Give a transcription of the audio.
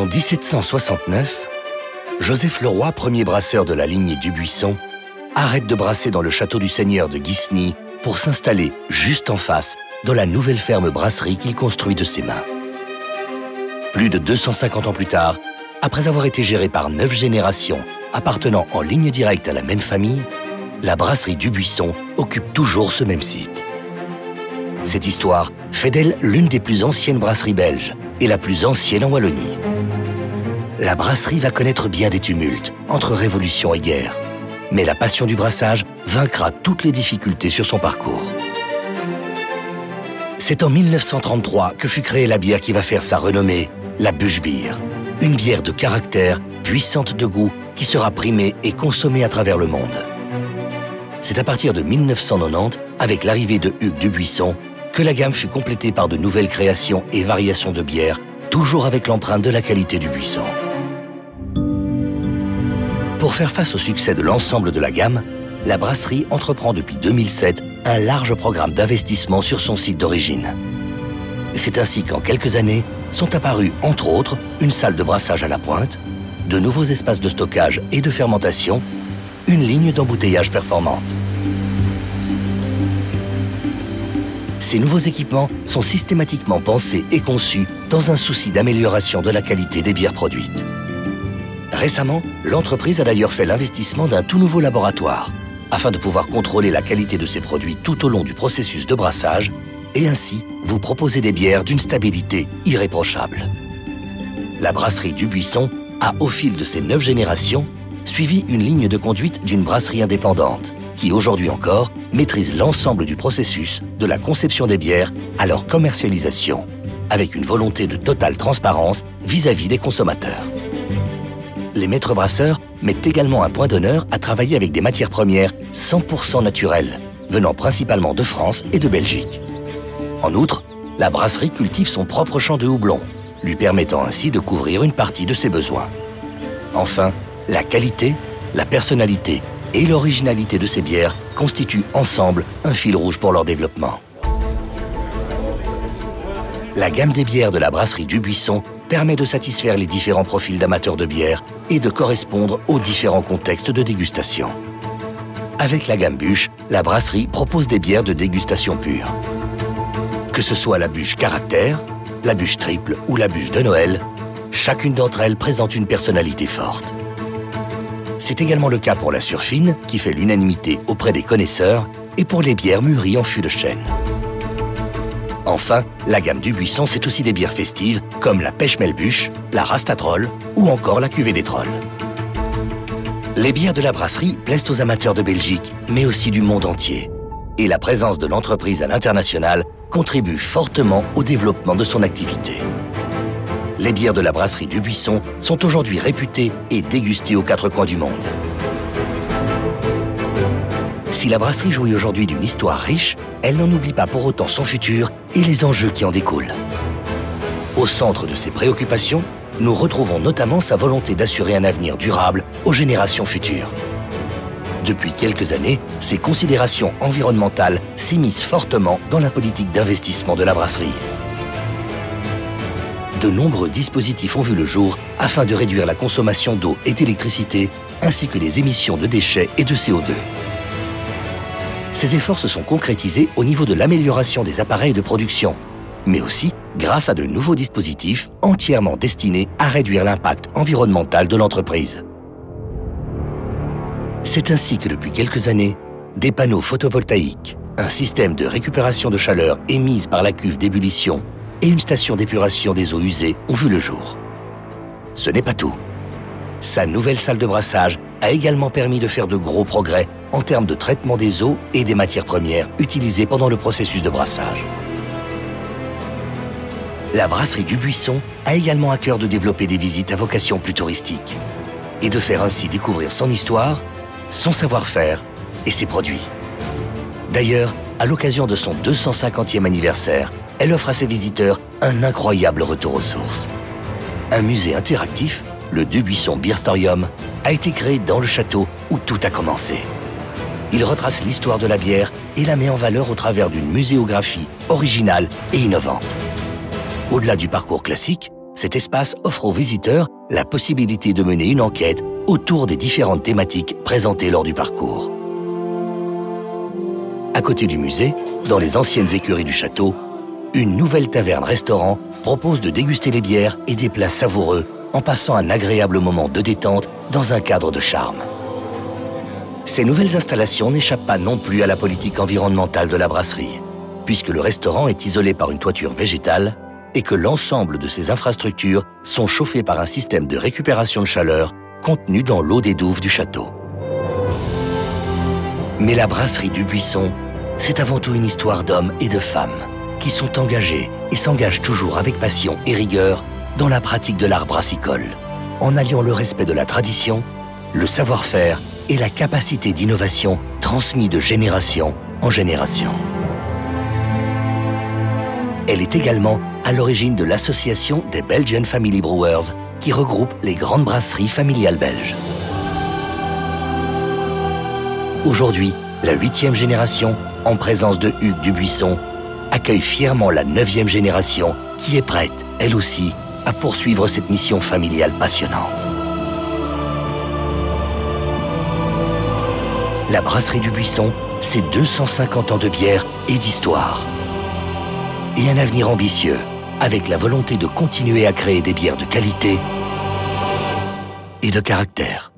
1769, Joseph Leroy, premier brasseur de la lignée Dubuisson, arrête de brasser dans le château du seigneur de Guisny pour s'installer juste en face dans la nouvelle ferme brasserie qu'il construit de ses mains. Plus de 250 ans plus tard, après avoir été gérée par 9 générations appartenant en ligne directe à la même famille, la brasserie Dubuisson occupe toujours ce même site. Cette histoire fait d'elle l'une des plus anciennes brasseries belges et la plus ancienne en Wallonie. La brasserie va connaître bien des tumultes entre révolution et guerre, mais la passion du brassage vaincra toutes les difficultés sur son parcours. C'est en 1933 que fut créée la bière qui va faire sa renommée, la Busch Beer. Une bière de caractère, puissante de goût, qui sera primée et consommée à travers le monde. C'est à partir de 1990, avec l'arrivée de Hugues Dubuisson, que la gamme fut complétée par de nouvelles créations et variations de bières, toujours avec l'empreinte de la qualité du buisson. Pour faire face au succès de l'ensemble de la gamme, la brasserie entreprend depuis 2007 un large programme d'investissement sur son site d'origine. C'est ainsi qu'en quelques années, sont apparus, entre autres, une salle de brassage à la pointe, de nouveaux espaces de stockage et de fermentation, une ligne d'embouteillage performante. Ces nouveaux équipements sont systématiquement pensés et conçus dans un souci d'amélioration de la qualité des bières produites. Récemment, l'entreprise a d'ailleurs fait l'investissement d'un tout nouveau laboratoire afin de pouvoir contrôler la qualité de ses produits tout au long du processus de brassage et ainsi vous proposer des bières d'une stabilité irréprochable. La brasserie Dubuisson a, au fil de ses 9 générations, suivi une ligne de conduite d'une brasserie indépendante qui, aujourd'hui encore, maîtrise l'ensemble du processus de la conception des bières à leur commercialisation, avec une volonté de totale transparence vis-à-vis des consommateurs. Les maîtres brasseurs mettent également un point d'honneur à travailler avec des matières premières 100% naturelles, venant principalement de France et de Belgique. En outre, la brasserie cultive son propre champ de houblon, lui permettant ainsi de couvrir une partie de ses besoins. Enfin, la qualité, la personnalité et l'originalité de ces bières constituent ensemble un fil rouge pour leur développement. La gamme des bières de la brasserie Dubuisson permet de satisfaire les différents profils d'amateurs de bière et de correspondre aux différents contextes de dégustation. Avec la gamme Busch, la brasserie propose des bières de dégustation pure. Que ce soit la Busch Caractère, la Busch Triple ou la Busch de Noël, chacune d'entre elles présente une personnalité forte. C'est également le cas pour la Surfine, qui fait l'unanimité auprès des connaisseurs, et pour les bières mûries en fût de chêne. Enfin, la gamme Dubuisson, c'est aussi des bières festives, comme la Pêche-Mêle Busch, la Rastatroll ou encore la Cuvée des Trolls. Les bières de la brasserie plaisent aux amateurs de Belgique, mais aussi du monde entier. Et la présence de l'entreprise à l'international contribue fortement au développement de son activité. Les bières de la brasserie Dubuisson sont aujourd'hui réputées et dégustées aux 4 coins du monde. Si la brasserie jouit aujourd'hui d'une histoire riche, elle n'en oublie pas pour autant son futur et les enjeux qui en découlent. Au centre de ses préoccupations, nous retrouvons notamment sa volonté d'assurer un avenir durable aux générations futures. Depuis quelques années, ces considérations environnementales s'immiscent fortement dans la politique d'investissement de la brasserie. De nombreux dispositifs ont vu le jour afin de réduire la consommation d'eau et d'électricité, ainsi que les émissions de déchets et de CO2. Ces efforts se sont concrétisés au niveau de l'amélioration des appareils de production, mais aussi grâce à de nouveaux dispositifs entièrement destinés à réduire l'impact environnemental de l'entreprise. C'est ainsi que depuis quelques années, des panneaux photovoltaïques, un système de récupération de chaleur émise par la cuve d'ébullition et une station d'épuration des eaux usées ont vu le jour. Ce n'est pas tout. Sa nouvelle salle de brassage a également permis de faire de gros progrès en termes de traitement des eaux et des matières premières utilisées pendant le processus de brassage. La brasserie Dubuisson a également à cœur de développer des visites à vocation plus touristique et de faire ainsi découvrir son histoire, son savoir-faire et ses produits. D'ailleurs, à l'occasion de son 250e anniversaire, elle offre à ses visiteurs un incroyable retour aux sources. Un musée interactif, le Dubuisson Beerstorium, a été créé dans le château où tout a commencé. Il retrace l'histoire de la bière et la met en valeur au travers d'une muséographie originale et innovante. Au-delà du parcours classique, Cet espace offre aux visiteurs la possibilité de mener une enquête autour des différentes thématiques présentées lors du parcours. À côté du musée, dans les anciennes écuries du château, une nouvelle taverne-restaurant propose de déguster les bières et des plats savoureux en passant un agréable moment de détente dans un cadre de charme. Ces nouvelles installations n'échappent pas non plus à la politique environnementale de la brasserie, puisque le restaurant est isolé par une toiture végétale et que l'ensemble de ces infrastructures sont chauffées par un système de récupération de chaleur contenu dans l'eau des douves du château. Mais la brasserie du Buisson, c'est avant tout une histoire d'hommes et de femmes qui sont engagés et s'engagent toujours avec passion et rigueur dans la pratique de l'art brassicole, en alliant le respect de la tradition, le savoir-faire et la capacité d'innovation transmis de génération en génération. Elle est également à l'origine de l'association des Belgian Family Brewers qui regroupe les grandes brasseries familiales belges. Aujourd'hui, la 8e génération, en présence de Hugues Dubuisson, accueille fièrement la 9e génération qui est prête, elle aussi, à poursuivre cette mission familiale passionnante. La brasserie du Buisson, c'est 250 ans de bière et d'histoire. Et un avenir ambitieux, avec la volonté de continuer à créer des bières de qualité et de caractère.